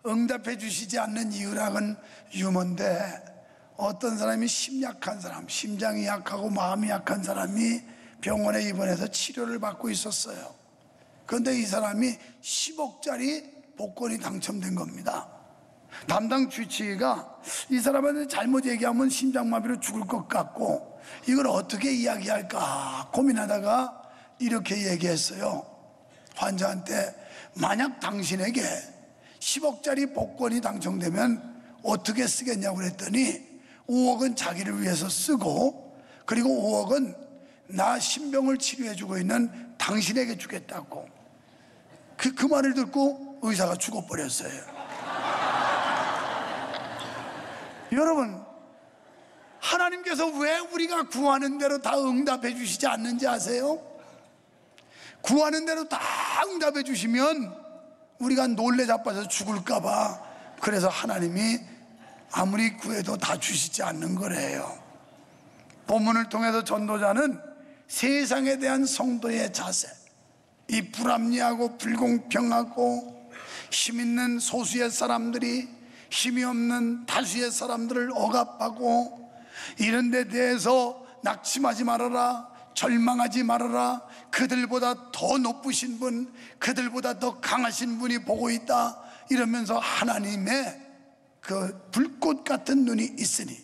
응답해 주시지 않는 이유랑은 유머인데, 어떤 사람이 심약한 사람, 심장이 약하고 마음이 약한 사람이 병원에 입원해서 치료를 받고 있었어요. 그런데 이 사람이 10억짜리 복권이 당첨된 겁니다. 담당 주치의가 이 사람한테 잘못 얘기하면 심장마비로 죽을 것 같고 이걸 어떻게 이야기할까 고민하다가 이렇게 얘기했어요. 환자한테, 만약 당신에게 10억짜리 복권이 당첨되면 어떻게 쓰겠냐고 그랬더니 5억은 자기를 위해서 쓰고, 그리고 5억은 나 신병을 치료해주고 있는 당신에게 주겠다고. 그 말을 듣고 의사가 죽어버렸어요. 여러분, 하나님께서 왜 우리가 구하는 대로 다 응답해 주시지 않는지 아세요? 구하는 대로 다 응답해 주시면 우리가 놀래 자빠져 죽을까봐, 그래서 하나님이 아무리 구해도 다 주시지 않는 거래요. 본문을 통해서 전도자는 세상에 대한 성도의 자세, 이 불합리하고 불공평하고 힘있는 소수의 사람들이 힘이 없는 다수의 사람들을 억압하고, 이런 데 대해서 낙심하지 말아라, 절망하지 말아라, 그들보다 더 높으신 분, 그들보다 더 강하신 분이 보고 있다, 이러면서 하나님의 그 불꽃 같은 눈이 있으니,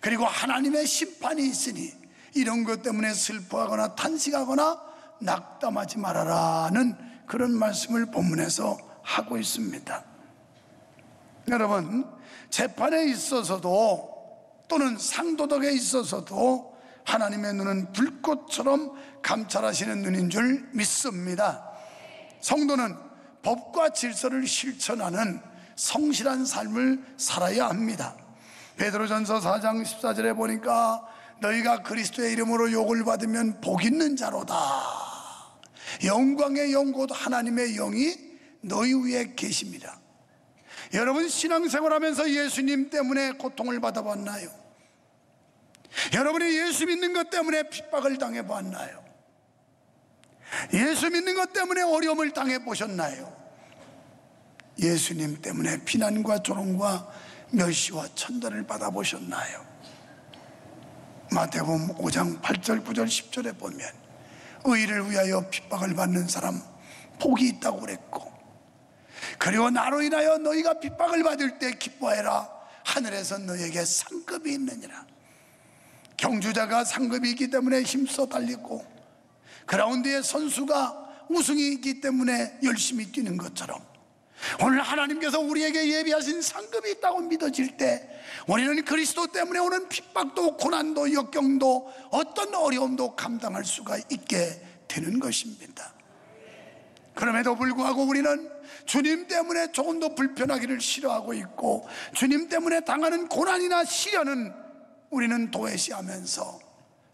그리고 하나님의 심판이 있으니 이런 것 때문에 슬퍼하거나 탄식하거나 낙담하지 말아라는 그런 말씀을 본문에서 하고 있습니다. 여러분, 재판에 있어서도 또는 상도덕에 있어서도 하나님의 눈은 불꽃처럼 감찰하시는 눈인 줄 믿습니다. 성도는 법과 질서를 실천하는 성실한 삶을 살아야 합니다. 베드로전서 4장 14절에 보니까 너희가 그리스도의 이름으로 욕을 받으면 복 있는 자로다. 영광의 영 곧 하나님의 영이 너희 위에 계십니다. 여러분, 신앙생활하면서 예수님 때문에 고통을 받아봤나요? 여러분이 예수 믿는 것 때문에 핍박을 당해봤나요? 예수 믿는 것 때문에 어려움을 당해보셨나요? 예수님 때문에 비난과 조롱과 멸시와 천대를 받아보셨나요? 마태복음 5장 8절 9절 10절에 보면 의를 위하여 핍박을 받는 사람 복이 있다고 그랬고, 그리고 나로 인하여 너희가 핍박을 받을 때 기뻐해라, 하늘에서 너희에게 상급이 있느니라. 경주자가 상급이 있기 때문에 힘써 달리고, 그라운드의 선수가 우승이 있기 때문에 열심히 뛰는 것처럼, 오늘 하나님께서 우리에게 예비하신 상급이 있다고 믿어질 때 우리는 그리스도 때문에 오는 핍박도 고난도 역경도 어떤 어려움도 감당할 수가 있게 되는 것입니다. 그럼에도 불구하고 우리는 주님 때문에 조금 더 불편하기를 싫어하고 있고, 주님 때문에 당하는 고난이나 시련은 우리는 도외시하면서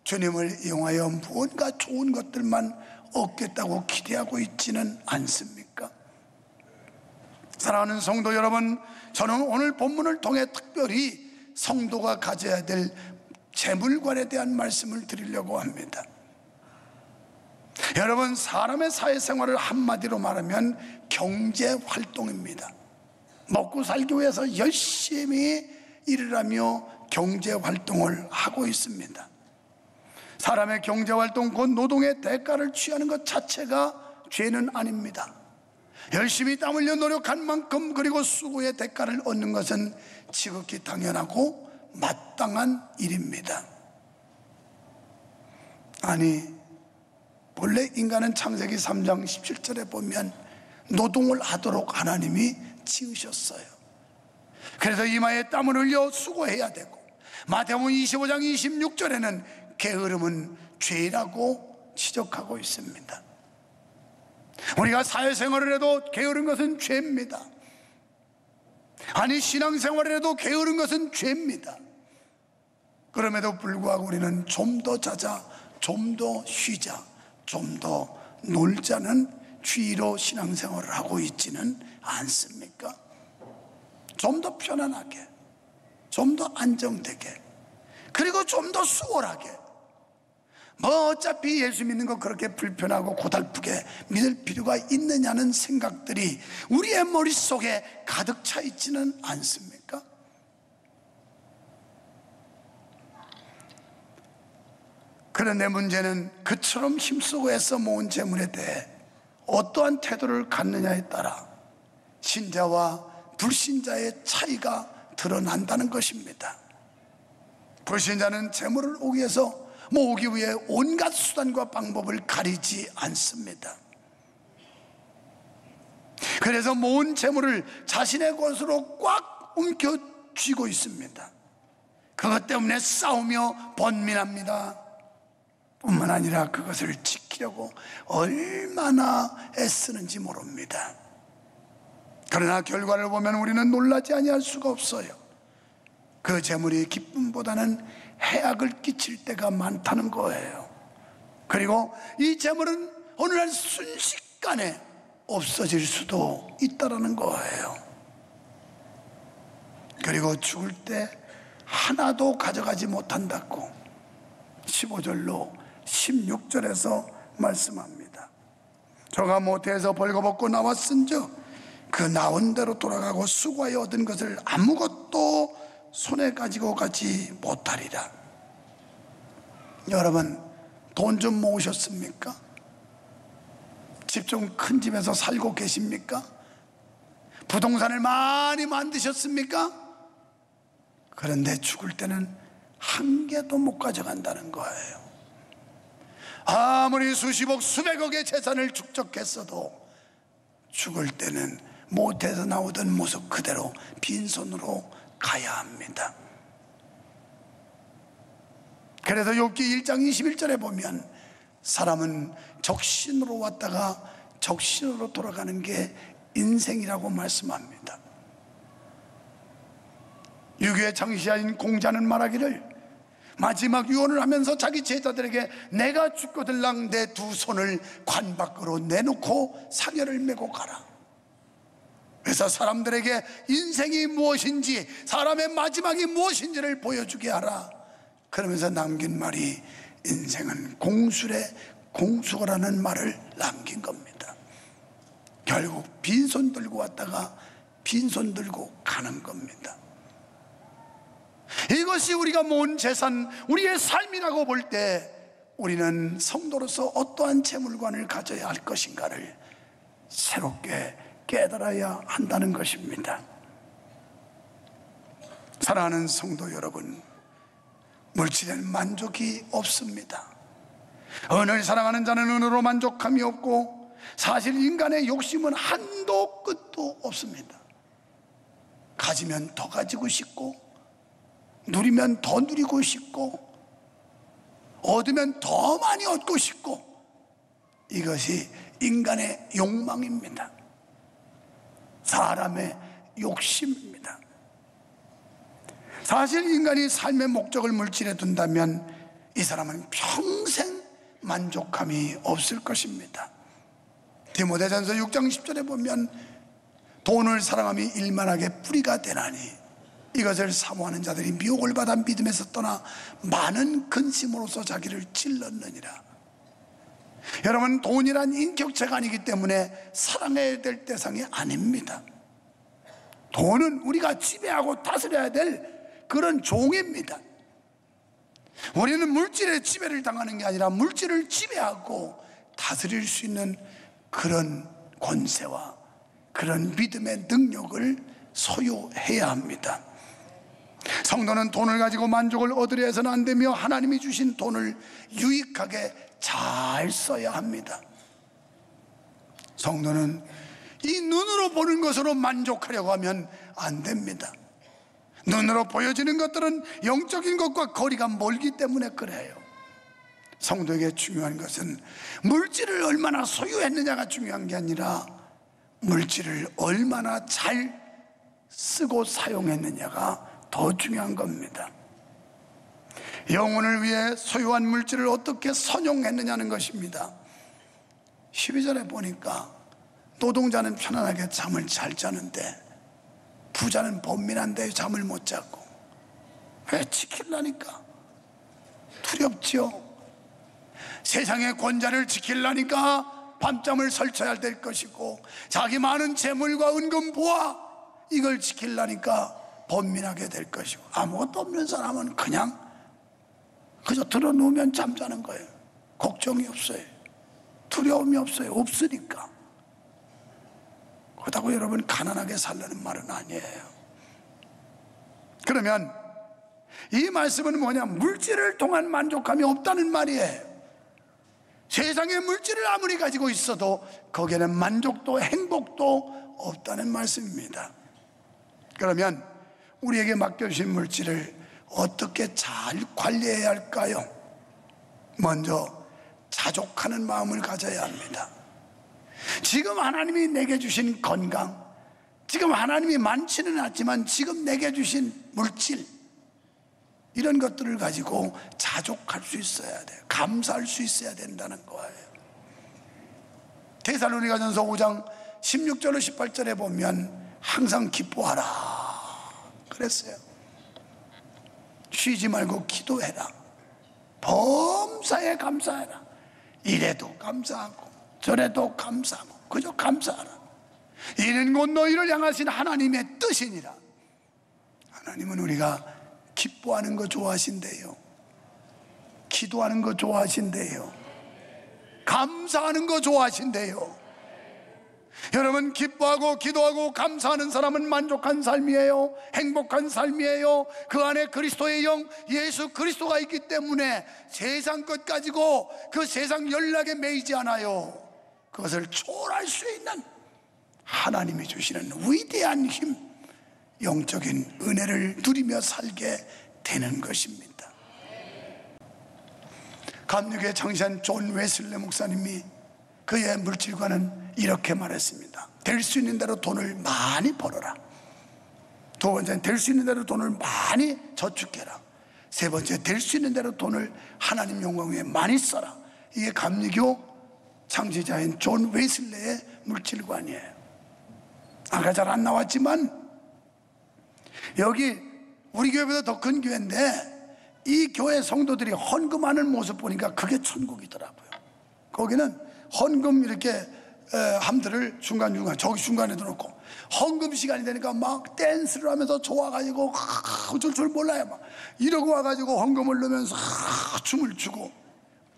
주님을 이용하여 무언가 좋은 것들만 얻겠다고 기대하고 있지는 않습니까? 사랑하는 성도 여러분, 저는 오늘 본문을 통해 특별히 성도가 가져야 될 재물관에 대한 말씀을 드리려고 합니다. 여러분, 사람의 사회생활을 한마디로 말하면 경제활동입니다. 먹고 살기 위해서 열심히 일을 하며 경제활동을 하고 있습니다. 사람의 경제활동, 곧 노동의 대가를 취하는 것 자체가 죄는 아닙니다. 열심히 땀 흘려 노력한 만큼, 그리고 수고의 대가를 얻는 것은 지극히 당연하고 마땅한 일입니다. 아니, 본래 인간은 창세기 3장 17절에 보면 노동을 하도록 하나님이 지으셨어요. 그래서 이마에 땀을 흘려 수고해야 되고, 마태복음 25장 26절에는 게으름은 죄라고 지적하고 있습니다. 우리가 사회생활을 해도 게으른 것은 죄입니다. 아니, 신앙생활을 해도 게으른 것은 죄입니다. 그럼에도 불구하고 우리는 좀 더 자자, 좀 더 쉬자, 좀 더 놀자는 주의로 신앙생활을 하고 있지는 않습니까? 좀 더 편안하게, 좀 더 안정되게, 그리고 좀 더 수월하게, 뭐 어차피 예수 믿는 거 그렇게 불편하고 고달프게 믿을 필요가 있느냐는 생각들이 우리의 머릿속에 가득 차 있지는 않습니까? 그런데 문제는 그처럼 힘쓰고 애써 모은 재물에 대해 어떠한 태도를 갖느냐에 따라 신자와 불신자의 차이가 드러난다는 것입니다. 불신자는 재물을 모으기 위해 온갖 수단과 방법을 가리지 않습니다. 그래서 모은 재물을 자신의 것으로 꽉 움켜쥐고 있습니다. 그것 때문에 싸우며 번민합니다. 뿐만 아니라 그것을 지키려고 얼마나 애쓰는지 모릅니다. 그러나 결과를 보면 우리는 놀라지 아니할 수가 없어요. 그 재물이 기쁨보다는 해악을 끼칠 때가 많다는 거예요. 그리고 이 재물은 어느 날 순식간에 없어질 수도 있다는 거예요. 그리고 죽을 때 하나도 가져가지 못한다고 15절로 16절에서 말씀합니다. 저가 모태에서 벌거벗고 나왔은즉 그 나온 대로 돌아가고 수고하여 얻은 것을 아무것도 손에 가지고 가지 못하리라. 여러분, 돈 좀 모으셨습니까? 집 좀 큰 집에서 살고 계십니까? 부동산을 많이 만드셨습니까? 그런데 죽을 때는 한 개도 못 가져간다는 거예요. 아무리 수십억 수백억의 재산을 축적했어도 죽을 때는 모태에서 나오던 모습 그대로 빈손으로 가야 합니다. 그래서 욥기 1장 21절에 보면 사람은 적신으로 왔다가 적신으로 돌아가는 게 인생이라고 말씀합니다. 유교의 창시자인 공자는 말하기를 마지막 유언을 하면서 자기 제자들에게 내가 죽거들랑 내 두 손을 관 밖으로 내놓고 사녀를 메고 가라. 그래서 사람들에게 인생이 무엇인지, 사람의 마지막이 무엇인지를 보여주게 하라. 그러면서 남긴 말이 인생은 공수래 공수거라는 말을 남긴 겁니다. 결국 빈손 들고 왔다가 빈손 들고 가는 겁니다. 이것이 우리가 모은 재산, 우리의 삶이라고 볼 때 우리는 성도로서 어떠한 재물관을 가져야 할 것인가를 새롭게 깨달아야 한다는 것입니다. 사랑하는 성도 여러분, 물질에는 만족이 없습니다. 은을 사랑하는 자는 은으로 만족함이 없고 사실 인간의 욕심은 한도 끝도 없습니다. 가지면 더 가지고 싶고 누리면 더 누리고 싶고 얻으면 더 많이 얻고 싶고, 이것이 인간의 욕망입니다. 사람의 욕심입니다. 사실 인간이 삶의 목적을 물질에 둔다면 이 사람은 평생 만족함이 없을 것입니다. 디모데전서 6장 10절에 보면 돈을 사랑함이 일만하게 뿌리가 되나니 이것을 사모하는 자들이 미혹을 받아 믿음에서 떠나 많은 근심으로서 자기를 찔렀느니라. 여러분, 돈이란 인격체가 아니기 때문에 사랑해야 될 대상이 아닙니다. 돈은 우리가 지배하고 다스려야 될 그런 종입니다. 우리는 물질에 지배를 당하는 게 아니라 물질을 지배하고 다스릴 수 있는 그런 권세와 그런 믿음의 능력을 소유해야 합니다. 성도는 돈을 가지고 만족을 얻으려 해서는 안 되며 하나님이 주신 돈을 유익하게 잘 써야 합니다. 성도는 이 눈으로 보는 것으로 만족하려고 하면 안 됩니다. 눈으로 보여지는 것들은 영적인 것과 거리가 멀기 때문에 그래요. 성도에게 중요한 것은 물질을 얼마나 소유했느냐가 중요한 게 아니라 물질을 얼마나 잘 쓰고 사용했느냐가 더 중요한 겁니다. 영혼을 위해 소유한 물질을 어떻게 선용했느냐는 것입니다. 12절에 보니까 노동자는 편안하게 잠을 잘 자는데 부자는 번민한데 잠을 못 자고. 왜? 지키려니까 두렵죠. 세상의 권자를 지키려니까 밤잠을 설쳐야 될 것이고, 자기 많은 재물과 은금 보아 이걸 지키려니까 번민하게 될 것이고, 아무것도 없는 사람은 그냥 그저 들어누우면 잠자는 거예요. 걱정이 없어요. 두려움이 없어요. 없으니까. 그렇다고 여러분 가난하게 살라는 말은 아니에요. 그러면 이 말씀은 뭐냐? 물질을 통한 만족감이 없다는 말이에요. 세상의 물질을 아무리 가지고 있어도 거기에는 만족도 행복도 없다는 말씀입니다. 그러면 우리에게 맡겨주신 물질을 어떻게 잘 관리해야 할까요? 먼저 자족하는 마음을 가져야 합니다. 지금 하나님이 내게 주신 건강, 지금 하나님이 많지는 않지만 지금 내게 주신 물질, 이런 것들을 가지고 자족할 수 있어야 돼요. 감사할 수 있어야 된다는 거예요. 데살로니가전서 5장 16절로 18절에 보면 항상 기뻐하라 그랬어요. 쉬지 말고 기도해라. 범사에 감사해라. 이래도 감사하고 저래도 감사하고 그저 감사하라. 이는 곧 너희를 향하신 하나님의 뜻이니라. 하나님은 우리가 기뻐하는 거 좋아하신대요. 기도하는 거 좋아하신대요. 감사하는 거 좋아하신대요. 여러분, 기뻐하고 기도하고 감사하는 사람은 만족한 삶이에요. 행복한 삶이에요. 그 안에 그리스도의 영 예수 그리스도가 있기 때문에 세상 것 가지고 그 세상 연락에 매이지 않아요. 그것을 초월할 수 있는 하나님이 주시는 위대한 힘, 영적인 은혜를 누리며 살게 되는 것입니다. 감리교의 창시한 존 웨슬리 목사님이 그의 물질과는 이렇게 말했습니다. 될 수 있는 대로 돈을 많이 벌어라. 두 번째는 될 수 있는 대로 돈을 많이 저축해라. 세 번째, 될 수 있는 대로 돈을 하나님 영광 위에 많이 써라. 이게 감리교 창시자인 존 웨슬리의 물질관이에요. 아까 잘 안 나왔지만 여기 우리 교회보다 더 큰 교회인데 이 교회 성도들이 헌금하는 모습 보니까 그게 천국이더라고요. 거기는 헌금 이렇게 함들을 중간중간 저기 중간에도 놓고 헌금 시간이 되니까 막 댄스를 하면서 좋아가지고 어쩔 줄 몰라요. 막 이러고 와가지고 헌금을 넣으면서 춤을 추고,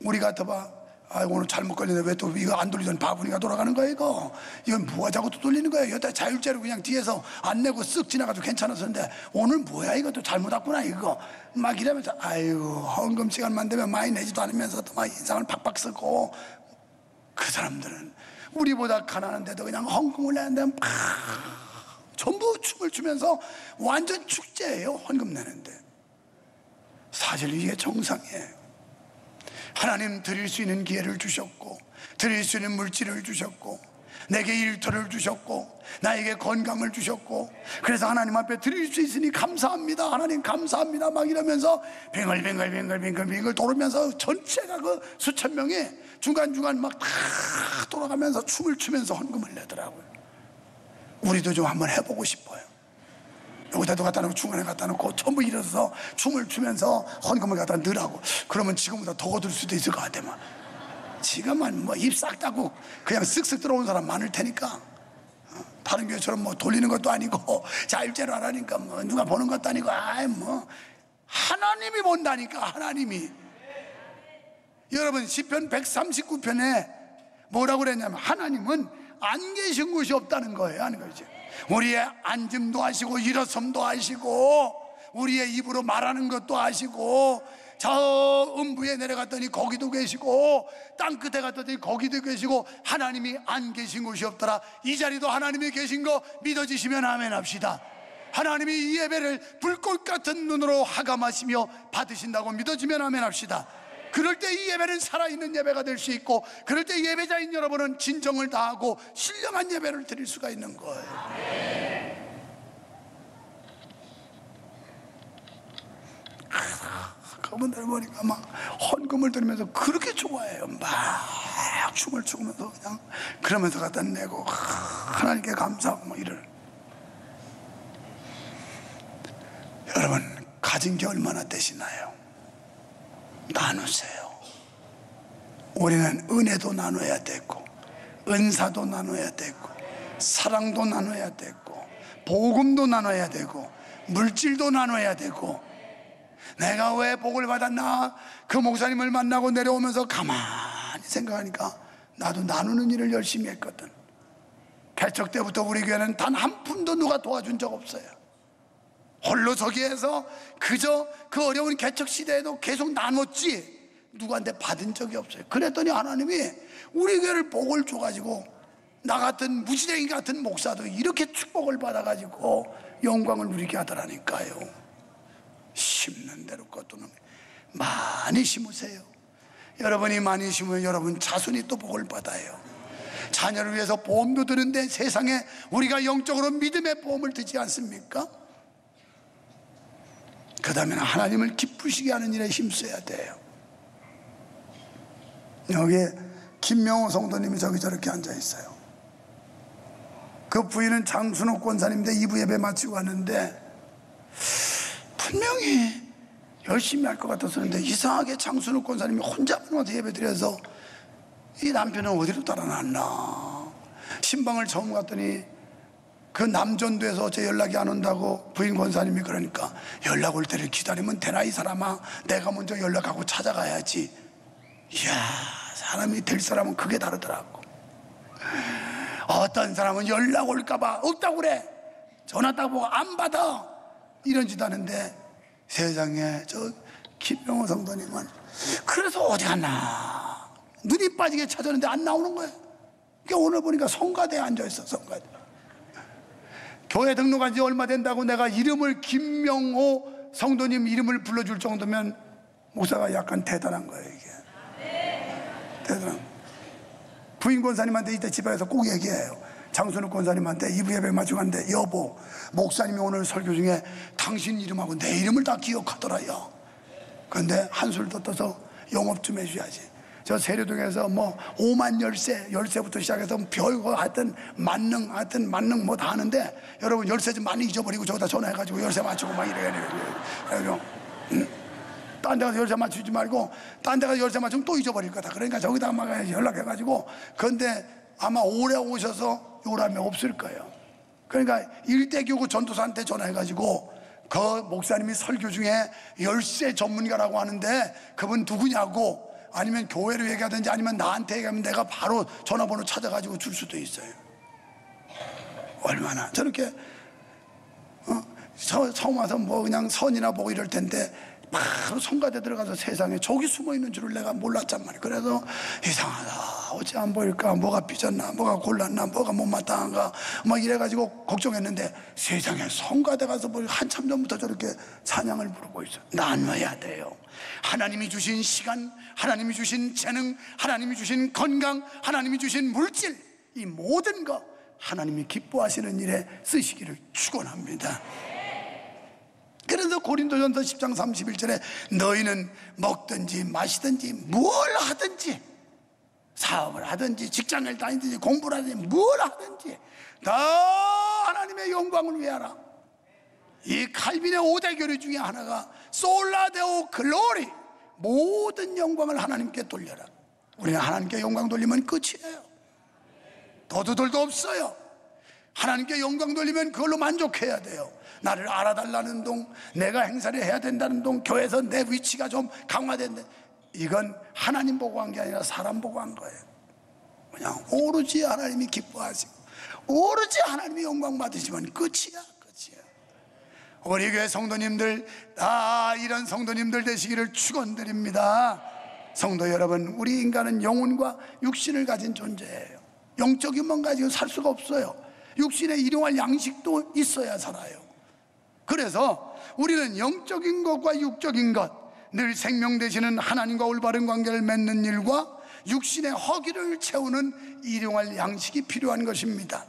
우리 같아봐. 아, 오늘 잘못 걸리네. 왜 또 이거 안 돌리던 바구니가 돌아가는 거야 이거? 이건 뭐가 자꾸 또 돌리는 거야? 여태 자율제로 그냥 뒤에서 안 내고 쓱 지나가도 괜찮았었는데 오늘 뭐야 이것도 잘못 왔구나 이거. 막 이러면서 아이고 헌금 시간만 되면 많이 내지도 않으면서도 막 인상을 팍팍 쓰고. 그 사람들은 우리보다 가난한데도 그냥 헌금을 내는데 막 전부 춤을 추면서 완전 축제예요. 헌금 내는데. 사실 이게 정상이에요. 하나님 드릴 수 있는 기회를 주셨고, 드릴 수 있는 물질을 주셨고, 내게 일터를 주셨고, 나에게 건강을 주셨고, 그래서 하나님 앞에 드릴 수 있으니 감사합니다. 하나님 감사합니다. 막 이러면서 뱅글뱅글 돌으면서 전체가 그 수천 명이 중간중간 막 다 돌아가면서 춤을 추면서 헌금을 내더라고요. 우리도 좀 한번 해보고 싶어요. 여기다도 갖다 놓고 중간에 갖다 놓고 전부 일어서서 춤을 추면서 헌금을 갖다 넣으라고. 그러면 지금보다 더 얻을 수도 있을 것 같아. 막 지금은 뭐 입 싹 닫고 그냥 쓱쓱 들어온 사람 많을 테니까. 다른 교회처럼 뭐 돌리는 것도 아니고 자율제로 하라니까 뭐 누가 보는 것도 아니고, 아이 뭐 하나님이 본다니까. 하나님이. 여러분 시편 139편에 뭐라고 그랬냐면 하나님은 안 계신 곳이 없다는 거예요. 하는 거죠. 우리의 앉음도 아시고 일어섬도 아시고 우리의 입으로 말하는 것도 아시고, 저 음부에 내려갔더니 거기도 계시고 땅끝에 갔더니 거기도 계시고 하나님이 안 계신 곳이 없더라. 이 자리도 하나님이 계신 거 믿어지시면 아멘 합시다. 하나님이 이 예배를 불꽃 같은 눈으로 하감하시며 받으신다고 믿어지면 아멘 합시다. 그럴 때 이 예배는 살아있는 예배가 될 수 있고, 그럴 때 예배자인 여러분은 진정을 다하고 신령한 예배를 드릴 수가 있는 거예요. 그분들 보니까 막 헌금을 드리면서 그렇게 좋아해요. 막 춤을 추면서 그냥 그러면서 갖다 내고 하나님께 감사하고 뭐 이럴. 여러분 가진 게 얼마나 되시나요? 나누세요. 우리는 은혜도 나눠야 되고, 은사도 나눠야 되고, 사랑도 나눠야 되고, 복음도 나눠야 되고, 물질도 나눠야 되고. 내가 왜 복을 받았나? 그 목사님을 만나고 내려오면서 가만히 생각하니까 나도 나누는 일을 열심히 했거든. 개척 때부터 우리 교회는 단 한 푼도 누가 도와준 적 없어요. 홀로 저기에서 그저 그 어려운 개척 시대에도 계속 나눴지 누구한테 받은 적이 없어요. 그랬더니 하나님이 우리 교회를 복을 줘가지고 나 같은 무지랭이 같은 목사도 이렇게 축복을 받아가지고 영광을 누리게 하더라니까요. 심는 대로 거두는, 많이 심으세요. 여러분이 많이 심으면 여러분 자손이 또 복을 받아요. 자녀를 위해서 보험도 드는데 세상에 우리가 영적으로 믿음의 보험을 드지 않습니까? 그 다음에 하나님을 기쁘시게 하는 일에 힘써야 돼요. 여기 김명호 성도님이 저기 저렇게 앉아 있어요. 그 부인은 장순옥 권사님인데 2부 예배 마치고 왔는데 분명히 열심히 할 것 같았었는데 이상하게 장순옥 권사님이 혼자만 와서 예배 드려서 이 남편은 어디로 따라놨나. 신방을 처음 갔더니 그 남전도에서 어째 연락이 안 온다고 부인 권사님이 그러니까 연락 올 때를 기다리면 되나 이 사람아, 내가 먼저 연락하고 찾아가야지. 이야, 사람이 될 사람은 그게 다르더라고. 어떤 사람은 연락 올까봐 없다고 그래, 전화 딱 보고 안 받아, 이런 짓 하는데 세상에 저 김명호 성도님은 그래서 어디 갔나 눈이 빠지게 찾았는데 안 나오는 거예요. 그러니까 오늘 보니까 성가대에 앉아있어. 성가대 교회 등록한 지 얼마 된다고 내가 이름을 김명호 성도님 이름을 불러줄 정도면 목사가 약간 대단한 거예요. 이게 대단한. 부인 권사님한테 이때 집에서 꼭 얘기해요. 장순욱 권사님한테 2부 예배 마치고 갔는데 여보, 목사님이 오늘 설교 중에 당신 이름하고 내 이름을 다 기억하더라요. 그런데 한술 더 떠서 영업 좀 해줘야지. 저 세례동에서 뭐 5만 열쇠부터 시작해서 별거 하여튼 만능 뭐 다 하는데 여러분 열쇠 좀 많이 잊어버리고 저기다 전화해가지고 열쇠 맞추고 막 이래가지고 딴 데 가서 열쇠 맞추지 말고 딴 데 가서 열쇠 맞추면 또 잊어버릴 거다. 그러니까 저기다 막 연락해가지고. 그런데 아마 오래 오셔서 요람이 없을 거예요. 그러니까 일대교구 전도사한테 전화해가지고 그 목사님이 설교 중에 열쇠 전문가라고 하는데 그분 누구냐고, 아니면 교회로 얘기하든지 아니면 나한테 얘기하면 내가 바로 전화번호 찾아가지고 줄 수도 있어요. 얼마나 저렇게 처음 와서 뭐 그냥 선이나 보고 이럴 텐데 바로 성가대 들어가서 세상에 저기 숨어있는 줄을 내가 몰랐단 말이야. 그래서 이상하다, 어찌 안 보일까, 뭐가 삐졌나, 뭐가 골랐나, 뭐가 못마땅한가 막 이래가지고 걱정했는데 세상에 성가대 가서 뭐 한참 전부터 저렇게 찬양을 부르고 있어. 나눠야 돼요. 하나님이 주신 시간, 하나님이 주신 재능, 하나님이 주신 건강, 하나님이 주신 물질, 이 모든 거 하나님이 기뻐하시는 일에 쓰시기를 축원합니다. 그래서 고린도전서 10장 31절에 너희는 먹든지 마시든지 뭘 하든지, 사업을 하든지 직장을 다니든지 공부를 하든지 뭘 하든지 다 하나님의 영광을 위하라. 이 칼빈의 5대 교리 중에 하나가 솔라데오 글로리, 모든 영광을 하나님께 돌려라. 우리는 하나님께 영광 돌리면 끝이에요. 더도덜도 없어요. 하나님께 영광 돌리면 그걸로 만족해야 돼요. 나를 알아달라는 동, 내가 행사를 해야 된다는 동, 교회에서 내 위치가 좀 강화된다, 이건 하나님 보고 한 게 아니라 사람 보고 한 거예요. 그냥 오로지 하나님이 기뻐하시고 오로지 하나님이 영광 받으시면 끝이야. 우리 교회 성도님들 다 이런 성도님들 되시기를 축원드립니다. 성도 여러분, 우리 인간은 영혼과 육신을 가진 존재예요. 영적인 만 가지고 살 수가 없어요. 육신에 일용할 양식도 있어야 살아요. 그래서 우리는 영적인 것과 육적인 것, 늘 생명 되시는 하나님과 올바른 관계를 맺는 일과 육신의 허기를 채우는 일용할 양식이 필요한 것입니다.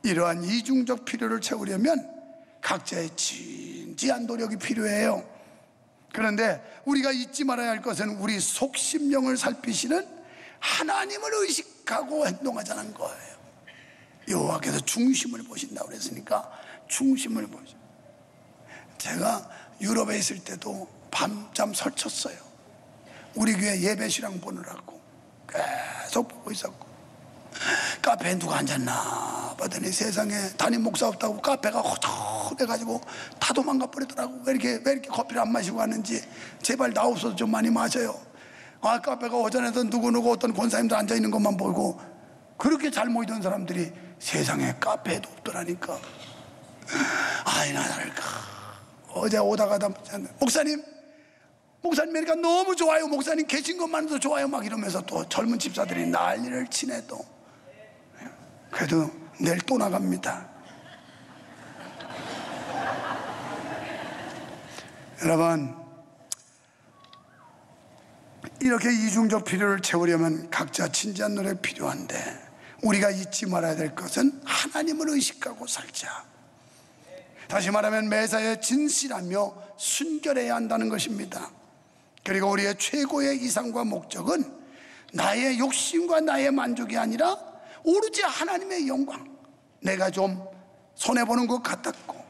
이러한 이중적 필요를 채우려면 각자의 진지한 노력이 필요해요. 그런데 우리가 잊지 말아야 할 것은 우리 속심령을 살피시는 하나님을 의식하고 행동하자는 거예요. 여호와께서 중심을 보신다고 그랬으니까 중심을 보시. 제가 유럽에 있을 때도 밤잠 설쳤어요. 우리 교회 예배신앙 보느라고. 계속 보고 있었고, 카페에 누가 앉았나 봤더니 세상에 담임 목사 없다고 카페가 허전해가지고 다 도망가 버리더라고. 왜 이렇게 커피를 안 마시고 왔는지, 제발 나 없어도 좀 많이 마셔요. 카페가 허전해서 누구누구 어떤 권사님들 앉아있는 것만 보고, 그렇게 잘 모이던 사람들이 세상에 카페에도 없더라니까. 아이나 다를까, 어제 오다가 목사님 그러니까 너무 좋아요, 목사님 계신 것만으로도 좋아요, 막 이러면서 또 젊은 집사들이 난리를 치네. 또 그래도 내일 또 나갑니다. 여러분, 이렇게 이중적 필요를 채우려면 각자 진지한 노력이 필요한데, 우리가 잊지 말아야 될 것은 하나님을 의식하고 살자. 다시 말하면 매사에 진실하며 순결해야 한다는 것입니다. 그리고 우리의 최고의 이상과 목적은 나의 욕심과 나의 만족이 아니라 오로지 하나님의 영광. 내가 좀 손해보는 것 같았고,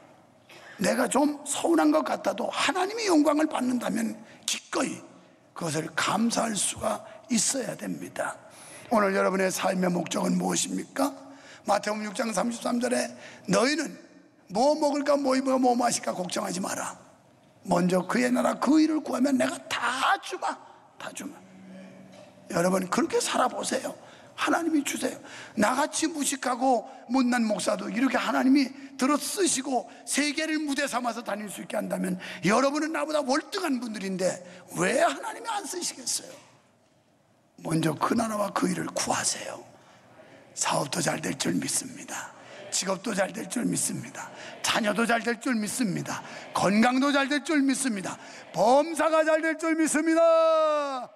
내가 좀 서운한 것 같아도 하나님의 영광을 받는다면 기꺼이 그것을 감사할 수가 있어야 됩니다. 오늘 여러분의 삶의 목적은 무엇입니까? 마태복음 6장 33절에 너희는 뭐 먹을까 뭐 입을까 뭐 마실까 걱정하지 마라. 먼저 그의 나라 그 일을 구하면 내가 다 주마. 여러분, 그렇게 살아보세요. 하나님이 주세요. 나같이 무식하고 못난 목사도 이렇게 하나님이 들어 쓰시고 세계를 무대 삼아서 다닐 수 있게 한다면, 여러분은 나보다 월등한 분들인데 왜 하나님이 안 쓰시겠어요? 먼저 그 나라와 그 일을 구하세요. 사업도 잘 될 줄 믿습니다. 직업도 잘 될 줄 믿습니다. 자녀도 잘 될 줄 믿습니다. 건강도 잘 될 줄 믿습니다. 범사가 잘 될 줄 믿습니다.